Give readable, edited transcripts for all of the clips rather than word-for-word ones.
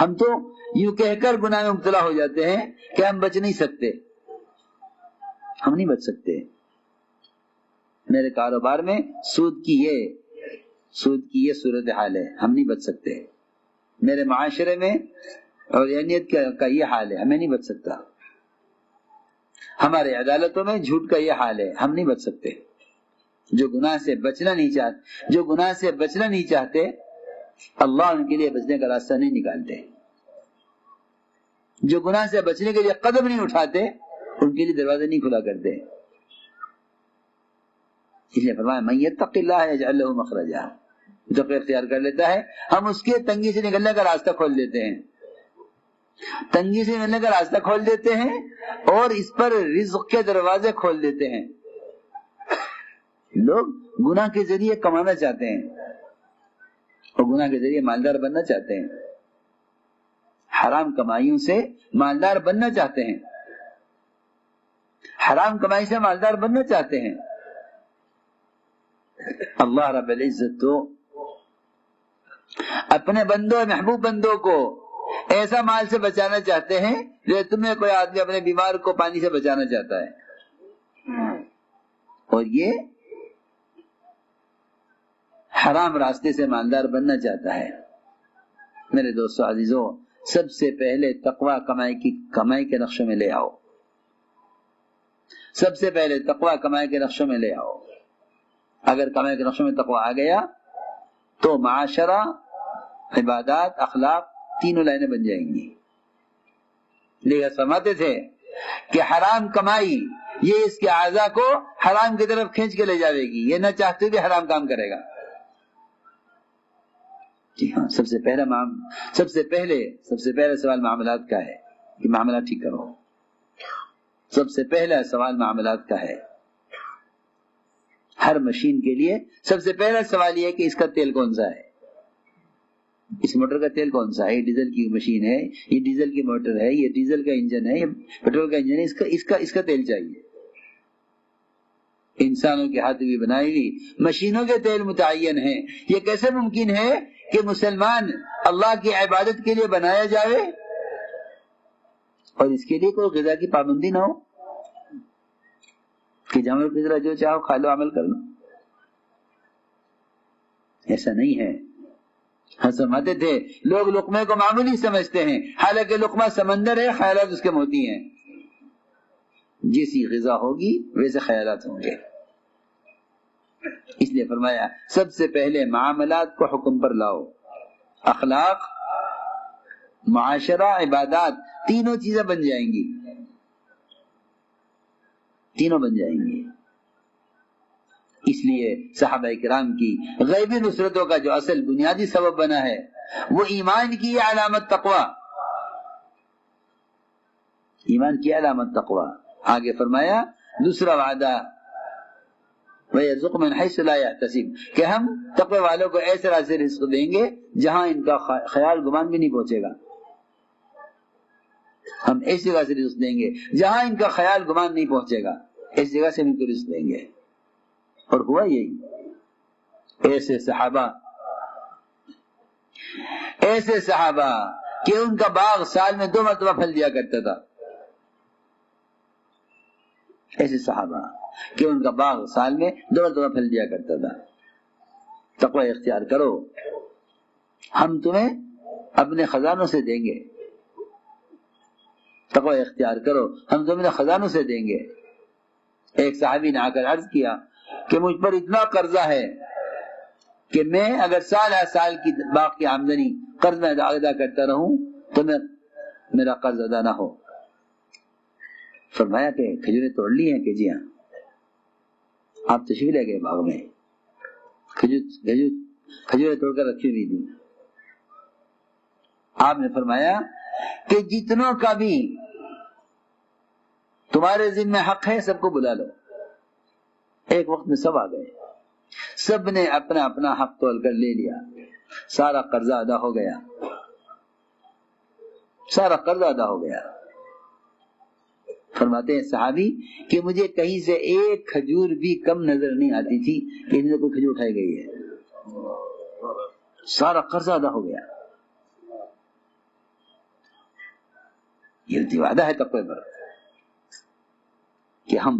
ہم تو یوں کہہ کر گناہ میں مبتلا ہو جاتے ہیں کہ ہم بچ نہیں سکتے. ہم نہیں بچ سکتے. میرے کاروبار میں سود کی یہ صورتحال ہے، ہم نہیں بچ سکتے. میرے معاشرے میں عریانیت کا یہ حال ہے، ہمیں نہیں بچ سکتا. ہمارے عدالتوں میں جھوٹ کا یہ حال ہے، ہم نہیں بچ سکتے. جو گناہ سے بچنا نہیں چاہتے اللہ ان کے لیے بچنے کا راستہ نہیں نکالتے. جو گناہ سے بچنے کے لیے قدم نہیں اٹھاتے ان کے لیے دروازے نہیں کھلا کرتے. اس لیے فرمایا من یتق اللہ یجعل له مخرجا، جو اختیار کر لیتا ہے ہم اس کے تنگی سے نکلنے کا راستہ کھول دیتے ہیں. تنگی سے نکلنے کا راستہ کھول دیتے ہیں اور اس پر رزق کے دروازے کھول دیتے ہیں. لوگ گناہ کے ذریعے کمانا چاہتے ہیں اور گناہ کے ذریعے مالدار بننا چاہتے ہیں. حرام کمائیوں سے مالدار بننا چاہتے ہیں، حرام کمائی سے مالدار بننا چاہتے ہیں. اللہ رب العزت تو اپنے بندوں محبوب بندوں کو ایسا مال سے بچانا چاہتے ہیں جو تمہیں کوئی آدمی اپنے بیمار کو پانی سے بچانا چاہتا ہے، اور یہ حرام راستے سے مالدار بننا چاہتا ہے. میرے دوستو عزیزو، سب سے پہلے تقوی کمائی کے نقشوں میں لے آؤ. سب سے پہلے تقوی کمائی کے نقشوں میں لے آؤ. اگر کمائی کے نقشوں میں تقوی آ گیا تو معاشرہ، عبادات، اخلاق تینوں لائنیں بن جائیں گی. لیکن فرماتے تھے کہ حرام کمائی یہ اس کے اعضاء کو حرام کی طرف کھینچ کے لے جاوے گی، یہ نہ چاہتے بھی حرام کام کرے گا. جی ہاں، سب سے پہلا سوال معاملات کا ہے کہ معاملات ٹھیک کرو. سب سے پہلا سوال معاملات کا ہے. ہر مشین کے لیے سب سے پہلا سوال یہ ہے کہ اس کا تیل کون سا ہے، اس موٹر کا تیل کون سا ہے. یہ ڈیزل کی مشین ہے، یہ ڈیزل کی موٹر ہے، یہ ڈیزل کا انجن ہے، یہ پیٹرول کا انجن ہے، اس کا تیل چاہیے. انسانوں کے ہاتھ بھی بنائی ہوئی مشینوں کے تیل متعین ہیں. یہ کیسے ممکن ہے کہ مسلمان اللہ کی عبادت کے لیے بنایا جائے اور اس کے لیے کوئی غذا کی پابندی نہ ہو کہ جانور کی طرح جو چاہو کھا لو، عمل کر لو؟ ایسا نہیں ہے. ہم سمجھتے تھے لوگ لقمے کو معمولی سمجھتے ہیں، حالانکہ لقمہ سمندر ہے، خیالات اس کے موتی ہیں. جیسی غذا ہوگی ویسے خیالات ہوں گے. اس لیے فرمایا سب سے پہلے معاملات کو حکم پر لاؤ. اخلاق، معاشرہ، عبادات تینوں چیزیں بن جائیں گی، تینوں بن جائیں گی. اس لیے صحابہ کرام کی غیبی نصرتوں کا جو اصل بنیادی سبب بنا ہے وہ ایمان کی علامت تقوی. ایمان کی علامت تقوی. آگے فرمایا دوسرا وعدہ وَيَرْزُقْ مِنْ حَيْثُ لَا يَحْتَسِبُ، کہ ہم تقوی والوں کو ایسے راستے رزق دیں گے جہاں ان کا خیال گمان بھی نہیں پہنچے گا. ہم ایسی جگہ سے رزق دیں گے جہاں ان کا خیال گمان نہیں پہنچے گا، ایسی جگہ سے ان کو رزق دیں گے. اور ہوا یہی. ایسے صحابہ کہ ان کا باغ سال میں 2 مرتبہ پھل دیا کرتا تھا. ایسے صحابہ کہ ان کا باغ سال میں 2 مرتبہ پھل دیا کرتا تھا. تقوی اختیار کرو، ہم تمہیں اپنے خزانوں سے دیں گے. تقوی اختیار کرو، ہم تمہیں خزانوں سے دیں گے. ایک صحابی نے آ کر عرض کیا کہ مجھ پر اتنا قرضہ ہے کہ میں اگر سال کی باغ کی آمدنی قرض میں ادا کرتا رہوں تو میرا قرض ادا نہ ہو. فرمایا کہ کھجوریں توڑ لی ہیں؟ کہ جی ہاں. آپ تشریف لے گئے باغ میں، کھجوریں توڑ کر رکھی ہوئی تھی. آپ نے فرمایا کہ جتنوں کا بھی تمہارے ذمہ حق ہے سب کو بلا لو. ایک وقت میں سب آ گئے، سب نے اپنا اپنا حق تول کر لے لیا. سارا قرضہ ادا ہو گیا، سارا قرضہ ادا ہو گیا. فرماتے ہیں صحابی کہ مجھے کہیں سے ایک کھجور بھی کم نظر نہیں آتی تھی کہ ان میں کوئی کھجور اٹھائی گئی ہے. سارا قرضہ ادا ہو گیا. یہ وعدہ ہے تقوی پر کہ ہم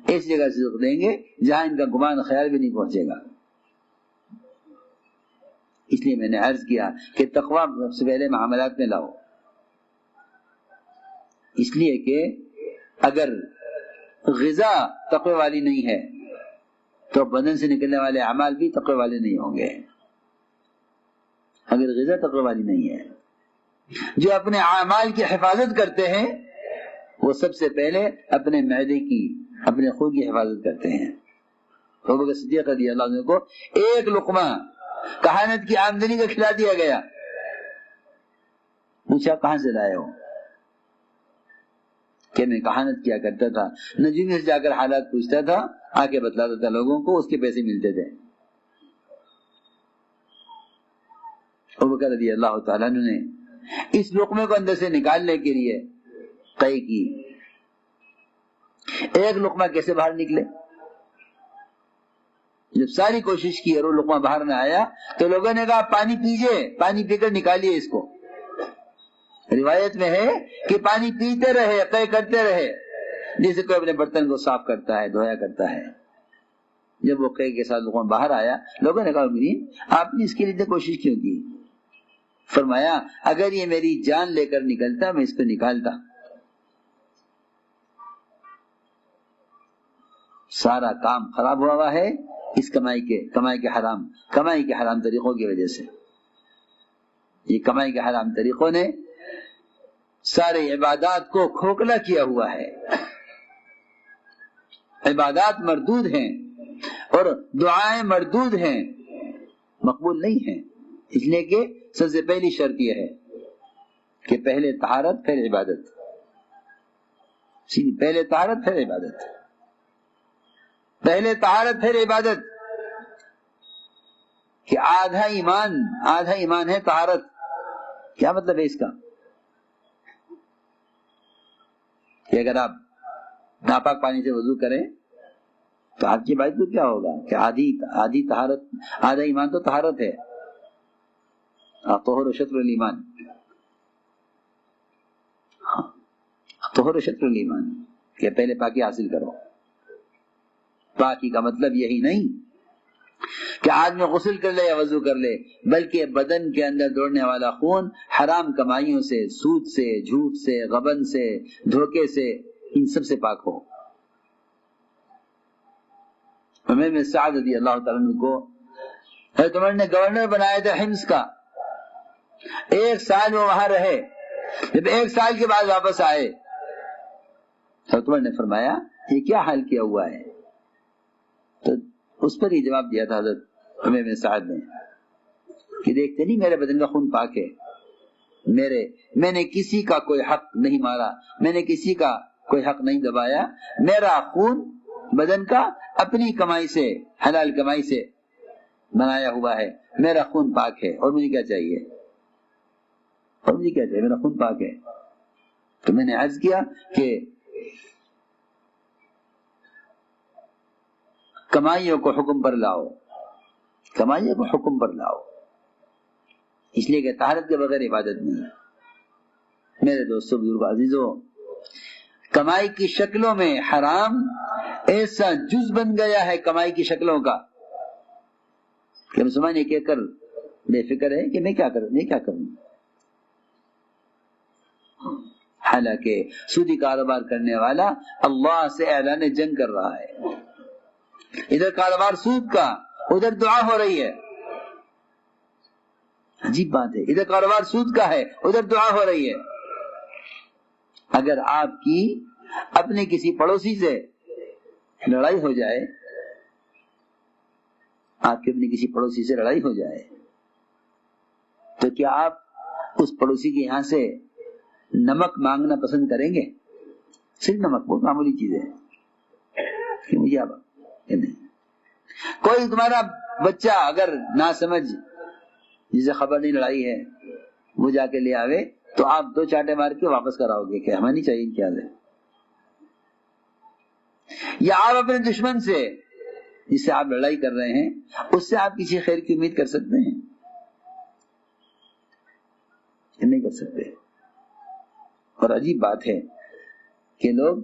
ایسی جگہ سے رزق دیں گے جہاں ان کا گمان خیال بھی نہیں پہنچے گا. اس لیے میں نے عرض کیا کہ تقوی سب سے پہلے معاملات میں لاؤ، اس لیے کہ اگر غذا تقوی والی نہیں ہے تو بدن سے نکلنے والے اعمال بھی تقوی والے نہیں ہوں گے. اگر غذا تقوی والی نہیں ہے، جو اپنے اعمال کی حفاظت کرتے ہیں وہ سب سے پہلے اپنے معدے کی، اپنے خون کی حفاظت کرتے ہیں. ابوبکر صدیق رضی اللہ عنہ کو ایک لقمہ کہانت کی آمدنی کا کھلا دیا گیا. پوچھا کہاں سے لائے ہو؟ کہ میں کہانت کیا کرتا تھا، نجومی سے جا کر حالات پوچھتا تھا، آ کے بتلاتا تھا لوگوں کو، اس کے پیسے ملتے تھے. ابوبکر رضی اللہ تعالیٰ نے اس لقمے کو اندر سے نکالنے کے لیے طے کی. ایک لقمہ کیسے باہر نکلے؟ جب ساری کوشش کی اور وہ لقمہ باہر نہ آیا تو لوگوں نے کہا پانی پیجئے، پانی پی کر نکالیے اس کو. روایت میں ہے کہ پانی پیتے رہے، طے کرتے رہے، جیسے کوئی اپنے برتن کو صاف کرتا ہے، دھویا کرتا ہے. جب وہ قے کے ساتھ لقمہ باہر آیا لوگوں نے کہا امین آپ نے اس کے لیے کوشش کیوں کی؟ فرمایا اگر یہ میری جان لے کر نکلتا میں اس کو نکالتا. سارا کام خراب ہوا ہے اس کمائی کے حرام طریقوں کی وجہ سے. یہ کمائی کے حرام طریقوں نے سارے عبادات کو کھوکھلا کیا ہوا ہے. عبادات مردود ہیں اور دعائیں مردود ہیں، مقبول نہیں ہیں. اس لیے کہ سب سے پہلی شرط یہ ہے کہ پہلے طہارت پھر عبادت. پہلے طہارت پھر عبادت، پہلے طہارت پھر عبادت. کہ آدھا ایمان ہے طہارت. کیا مطلب ہے اس کا؟ کہ اگر آپ ناپاک پانی سے وضو کریں تو آپ کی بات کو کیا ہوگا کہ آدھی طہارت، آدھا ایمان تو طہارت ہے. طہور شطر الایمان، طہور شطر الایمان کہ پہلے پاکی حاصل کرو. پاکی کا مطلب یہی نہیں کہ آدمی غسل کر لے یا وضو کر لے، بلکہ بدن کے اندر دوڑنے والا خون حرام کمائیوں سے، سود سے، جھوٹ سے، غبن سے، دھوکے سے، ان سب سے پاک ہو. عمر بن سعد رضی اللہ تعالیٰ عنہ کو حضرت عمر نے گورنر بنایا تھا حمص کا. 1 سال وہ وہاں رہے. جب 1 سال کے بعد واپس آئے حضرت عمر نے فرمایا یہ کیا حال کیا ہوا ہے؟ تو اس پر یہ جواب دیا تھا حضرت عمر بن سعد نے کہ دیکھتے نہیں میرے بدن کا خون پاک ہے، میں نے کسی کا کوئی حق نہیں مارا، میں نے کسی کا کوئی حق نہیں دبایا. میرا خون بدن کا اپنی کمائی سے، حلال کمائی سے بنایا ہوا ہے. میرا خون پاک ہے اور مجھے کیا چاہیے؟ میرا خون پاک ہے. تو میں نے عرض کیا کہ کمائیوں کو حکم پر لاؤ، کمائیوں کو حکم پر لاؤ، اس لیے کہ طہارت کے بغیر عبادت نہیں ہے. میرے دوستوں، بزرگوں، عزیزوں، کمائی کی شکلوں میں حرام ایسا جز بن گیا ہے کمائی کی شکلوں کا کہ مسلمان یہ کہہ کر بے فکر ہے کہ میں کیا کروں. حالانکہ سودی کاروبار کرنے والا اللہ سے اعلان جنگ کر رہا ہے. ادھر کاروبار سود کا، ادھر دعا ہو رہی ہے. عجیب بات ہے، ادھر کاروبار سود کا ہے، ادھر دعا ہو رہی ہے. اگر آپ کی اپنے کسی پڑوسی سے لڑائی ہو جائے، آپ کے اپنے کسی پڑوسی سے لڑائی ہو جائے تو کیا آپ اس پڑوسی کے یہاں سے نمک مانگنا پسند کریں گے؟ صرف نمک، بہت معمولی چیز ہے. مجھے آپ نہیں. کوئی تمہارا بچہ اگر نہ سمجھ جسے خبر نہیں لڑائی ہے وہ جا کے لے آوے تو آپ 2 چاٹے مار کے واپس کراؤ گے کہ ہمیں نہیں چاہیے کیا ہے. یا آپ اپنے دشمن سے جس سے آپ لڑائی کر رہے ہیں اس سے آپ کسی خیر کی امید کر سکتے ہیں؟ نہیں کر سکتے. اور عجیب بات ہے کہ لوگ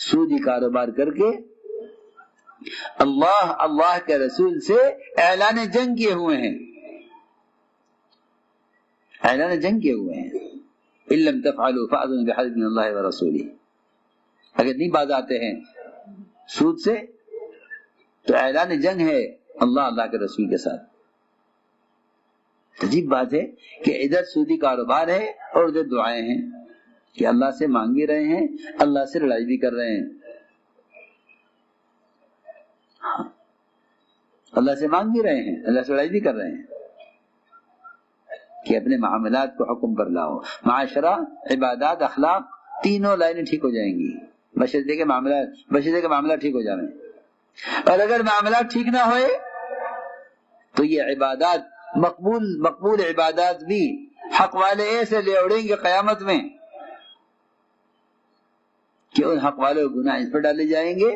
سودی کاروبار کر کے اللہ کے رسول سے اعلان جنگ کیے ہوئے ہیں، اعلان جنگ کیے ہوئے ہیں. ان لم تفعلوا فاذن بحرب من اللہ ورسولہ. اگر نہیں باز آتے ہیں سود سے تو اعلان جنگ ہے اللہ کے رسول کے ساتھ. عجیب بات ہے کہ ادھر سودی کاروبار ہے اور ادھر دعائیں ہیں کہ اللہ سے مانگ بھی رہے ہیں، اللہ سے لڑائی بھی کر رہے ہیں. اللہ سے مانگ بھی رہے ہیں، اللہ سے لڑائی بھی کر رہے ہیں کہ اپنے معاملات کو حکم پر لاؤ. معاشرہ، عبادات، اخلاق تینوں لائنیں ٹھیک ہو جائیں گی بشرطے کے معاملات ٹھیک ہو جائیں. اور اگر معاملات ٹھیک نہ ہوئے تو یہ عبادات مقبول عبادات بھی حق والے ایسے لے اڑیں گے قیامت میں کہ ان حق والے گناہ اس پر ڈالے جائیں گے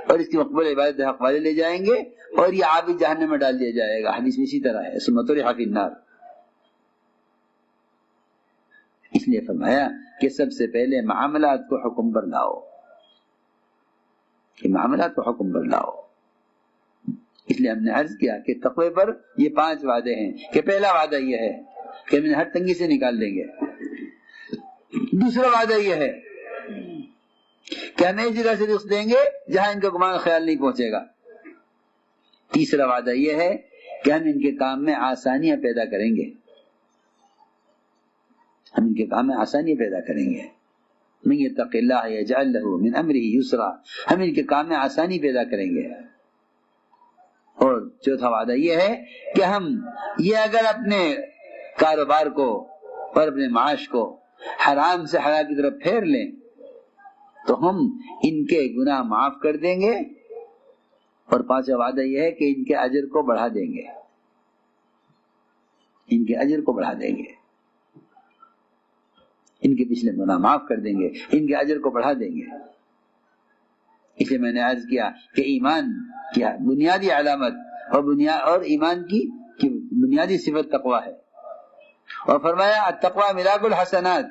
اور اس کی مقبول عبادت حق والے لے جائیں گے اور یہ عابد جہنم میں ڈال دیا جائے گا. حدیث میں اسی طرح ہے ثم طرح فی النار. اس لیے فرمایا کہ سب سے پہلے معاملات کو حکم پر لاؤ، کہ معاملات کو حکم پر لاؤ. اس لیے ہم نے عرض کیا کہ تقوی پر یہ 5 وعدے ہیں کہ پہلا وعدہ یہ ہے کہ ہم ہر تنگی سے نکال دیں گے. دوسرا وعدہ یہ ہے کہ ہم ایسی جگہ سے رزق دیں گے جہاں ان کا گمان خیال نہیں پہنچے گا. تیسرا وعدہ یہ ہے کہ ہم ان کے کام میں آسانیاں پیدا کریں گے، ہم ان کے کام میں آسانیاں پیدا کریں گے. من یتق اللہ یجعل لہ من امرہ یسرا، ہم ان کے کام میں آسانی پیدا کریں گے. اور چوتھا وعدہ یہ ہے کہ ہم یہ اگر اپنے کاروبار کو اور اپنے معاش کو حرام سے حلال کی طرف پھیر لیں تو ہم ان کے گناہ معاف کر دیں گے. اور پانچواں وعدہ یہ ہے کہ ان کے اجر کو بڑھا دیں گے، ان کے اجر کو بڑھا دیں گے، ان کے پچھلے گناہ معاف کر دیں گے، ان کے اجر کو بڑھا دیں گے. اس لیے میں نے عرض کیا کہ ایمان کی بنیادی علامت اور ایمان کی بنیادی صفت تقوی ہے. اور فرمایا التقوی ملاک الحسنات،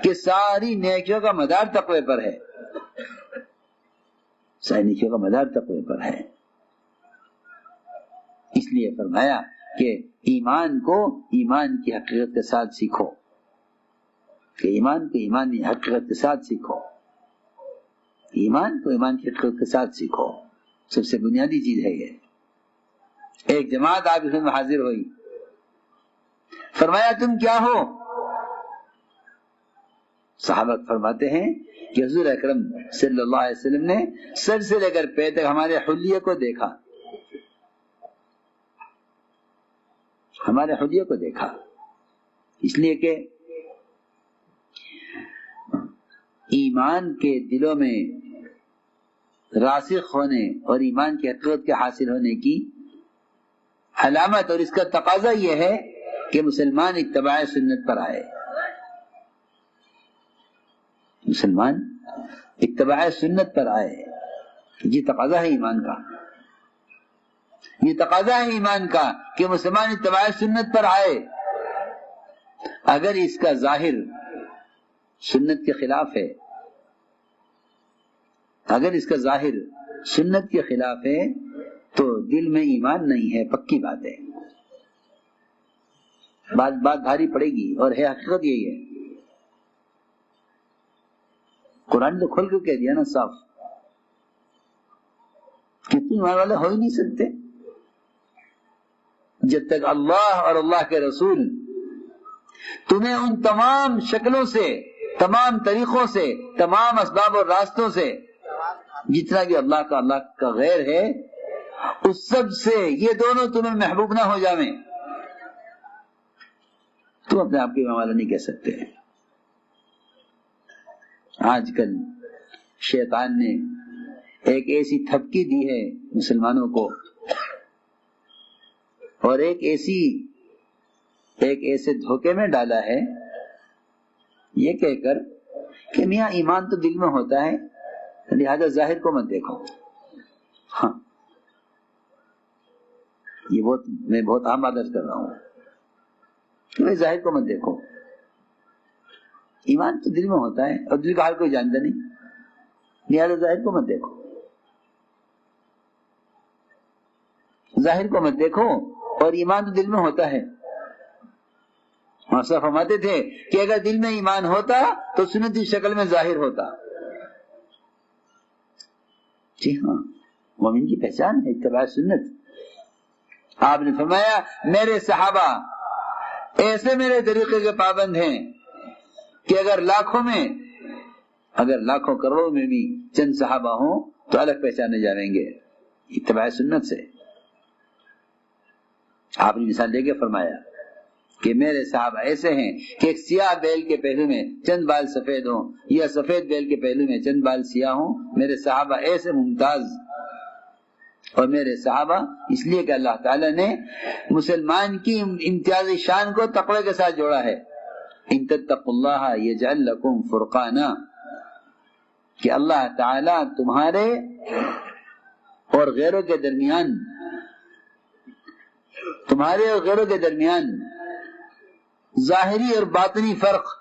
کہ ساری نیکیوں کا مدار تقوی پر ہے، ساری نیکیوں کا مدار تقوی پر ہے. اس لیے فرمایا کہ ایمان کو ایمان کی حقیقت کے ساتھ سیکھو، کہ ایمان کو ایمان کی حقیقت کے ساتھ سیکھو، ایمان کو ایمان کی حقیقت کے ساتھ سیکھو. سب سے بنیادی چیز ہے یہ. ایک جماعت آپ اس میں حاضر ہوئی، فرمایا تم کیا ہو؟ صحابہ فرماتے ہیں کہ حضور اکرم صلی اللہ علیہ وسلم نے سر سے لے کر پیر تک ہمارے حلیے کو دیکھا، ہمارے حلیے کو دیکھا. اس لیے کہ ایمان کے دلوں میں راسخ ہونے اور ایمان کی حقیقت کے حاصل ہونے کی علامت اور اس کا تقاضا یہ ہے کہ مسلمان اتباع سنت پر آئے، مسلمان اتباع سنت پر آئے. یہ تقاضا ہے ایمان کا، یہ تقاضا ہے ایمان کا کہ مسلمان اتباع سنت پر آئے. اگر اس کا ظاہر سنت کے خلاف ہے، اگر اس کا ظاہر سنت کے خلاف ہے تو دل میں ایمان نہیں ہے، پکی بات ہے. بات بھاری پڑے گی اور ہے حقیقت یہی ہے. قرآن تو کھول کے کہہ دیا نا صاف کہ تم ایمان والے ہو ہی نہیں سکتے جب تک اللہ اور اللہ کے رسول تمہیں ان تمام شکلوں سے، تمام طریقوں سے، تمام اسباب اور راستوں سے، جتنا بھی اللہ کا غیر ہے اس سب سے یہ دونوں تمہیں محبوب نہ ہو جائیں، تم اپنے آپ کے ایمان والا نہیں کہہ سکتے. آج کل شیطان نے ایک ایسی تھپکی دی ہے مسلمانوں کو اور ایک ایسے دھوکے میں ڈالا ہے یہ کہہ کر کہ میاں ایمان تو دل میں ہوتا ہے لہذا ظاہر کو مت دیکھو. ہاں یہ میں بہت عام بات کر رہا ہوں کہ ظاہر کو مت دیکھو. ایمان تو دل میں ہوتا ہے اور دل کا حال کوئی جانتا نہیں، لہٰذا ظاہر کو مت دیکھو، ظاہر کو مت دیکھو، اور ایمان تو دل میں ہوتا ہے۔ مولانا فرماتے تھے کہ اگر دل میں ایمان ہوتا تو سنتی شکل میں ظاہر ہوتا۔ جی ہاں، مومن کی پہچان ہے اتباع سنت۔ آپ نے فرمایا میرے صحابہ ایسے میرے طریقے کے پابند ہیں کہ اگر لاکھوں کروڑوں میں بھی چند صحابہ ہوں تو الگ پہچانے جائیں گے اتباع سنت سے۔ آپ نے مثال دے کے فرمایا کہ میرے صحابہ ایسے ہیں کہ ایک سیاہ بیل کے پہلو میں چند بال سفید ہوں یا سفید بیل کے پہلو میں چند بال سیاہ ہوں، میرے صحابہ ایسے ممتاز۔ اور میرے صحابہ اس لیے کہ اللہ تعالیٰ نے مسلمان کی امتیازی شان کو تقوی کے ساتھ جوڑا ہے، ان تتقوا اللہ یجعل لکم فرقانا، کہ اللہ تعالیٰ تمہارے اور غیروں کے درمیان ظاہری اور باطنی فرق،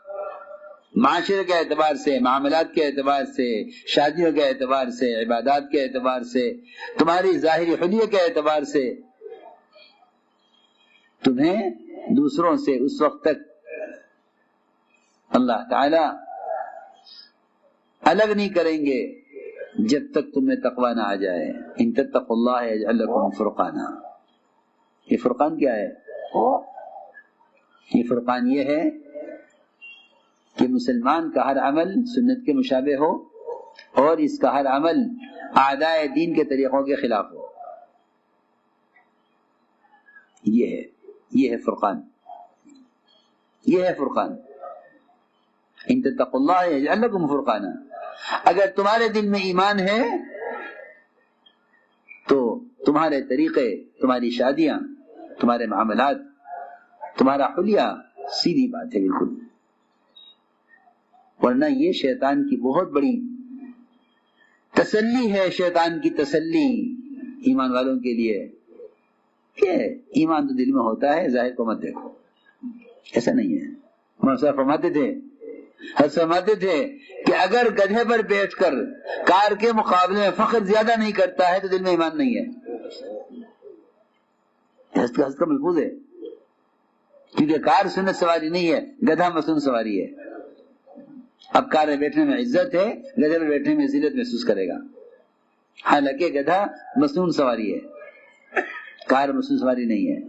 معاشرے کے اعتبار سے، معاملات کے اعتبار سے، شادیوں کے اعتبار سے، عبادات کے اعتبار سے، تمہاری ظاہری حلیے کے اعتبار سے تمہیں دوسروں سے اس وقت تک اللہ تعالی الگ نہیں کریں گے جب تک تمہیں تقوی نہ آ جائے۔ ان تتقوا اللہ یجعل لکم فرقانا۔ یہ فرقان کیا ہے؟ یہ فرقان یہ ہے کہ مسلمان کا ہر عمل سنت کے مشابہ ہو اور اس کا ہر عمل اعداء دین کے طریقوں کے خلاف ہو۔ یہ ہے فرقان، یہ ہے فرقان۔ ان تتقوا اللہ یجعل لکم فرقانا۔ اگر تمہارے دل میں ایمان ہے تو تمہارے طریقے، تمہاری شادیاں، تمہارے معاملات، تمہارا حلیہ سیدھی بات ہے بالکل، ورنہ یہ شیطان کی بہت بڑی تسلی ہے، شیطان کی تسلی ایمان والوں کے لیے کہ ایمان تو دل میں ہوتا ہے، ظاہر کو مت دیکھو۔ ایسا نہیں ہے۔ مولانا فرماتے تھے کہ اگر گدھے پر بیٹھ کر کار کے مقابلے میں فخر زیادہ نہیں کرتا ہے تو دل میں ایمان نہیں ہے۔ حضرت کا ملفوظ ہے، کیونکہ کار سنت سواری نہیں ہے، گدھا مسنون سواری ہے۔ اب کار میں بیٹھنے میں عزت ہے، گدھے میں بیٹھنے میں ذلت محسوس کرے گا، حالانکہ گدھا مسنون سواری ہے، کار مسنون سواری نہیں ہے۔